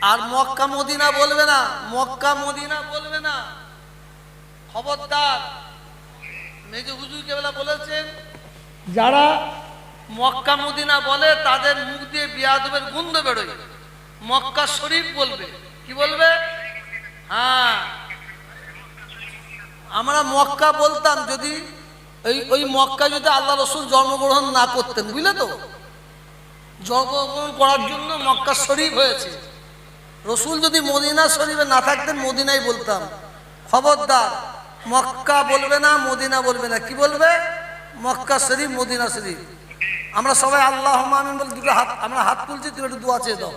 আর Mecca Medina বলবে না, Mecca Medina বলবে না, খবরদার। মেজো হুজুর কেবলা বলেছেন যারা মক্কা মদিনা বলে তাদের মুখ দিয়ে বিয়াদবের গন্ধ বেরোয়, মক্কা শরীফ বলবে। কি বলবে? হ্যাঁ, আমরা মক্কা বলতাম যদি ওই মক্কা যদি আল্লাহ রসুল জন্মগ্রহণ না করতেন, বুঝলে তো? জন্মগ্রহণ করার জন্য মক্কা শরীফ হয়েছে। রসুল যদি মদিনা শরীফে না থাকতেন মদিনাই বলতাম। খবরদার, মক্কা বলবে না, মদিনা বলবে না। কি বলবে? মক্কা শরীফ, মদিনা শরীফ। আমরা সবাই আল্লাহুম্মা আমিন বলে দুটো হাত, আমরা হাত তুলছি, তুমি একটু দোয়া চেয়ে দাও,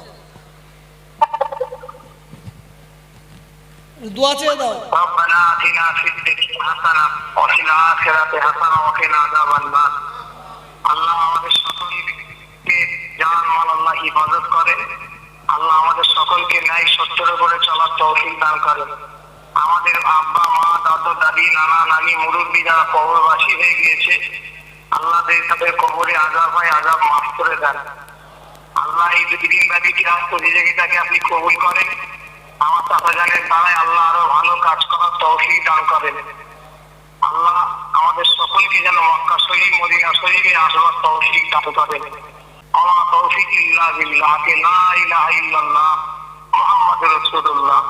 দোয়া চেয়ে দাও। রব্বানা আতিনা ফিদ দুনিয়া হাসানা ওয়া ফিল আখিরাতি হাসানা ওয়া কিনা আযাবান নার। আল্লাহ আমাদের সকলকে জান মাল আল্লাহ হিফাজত করেন। আল্লাহ আমাদের সকলকে ন্যায় সত্যের উপরে চলার তৌফিক দান করেন। আমাদের আব্বা মা দাদু দাদি নানা নানি মুরব্বী যারা কবরবাসী হয়ে গিয়েছে, আল্লাহ তাদের কবরে আযাব হয়, আযাব মাফ করে দেন। আল্লাহ এই দুদিন ব্যাপী কিরাম প্রতিযোগিতাকে আপনি কবুল করেন। আমার চাচাজানের দ্বারাই আল্লাহ আরো ভালো কাজ করার তৌফিক দান করেন। আল্লাহ আমাদের সকলকে যেন মক্কা শরীফ মদিনা শরীফে আসবার তৌফিক দান করেন। আমা তৌফিক ইল্লা বিল্লাহ, লা ইলাহা ইল্লাল্লাহ মুহাম্মাদুর রাসূলুল্লাহ।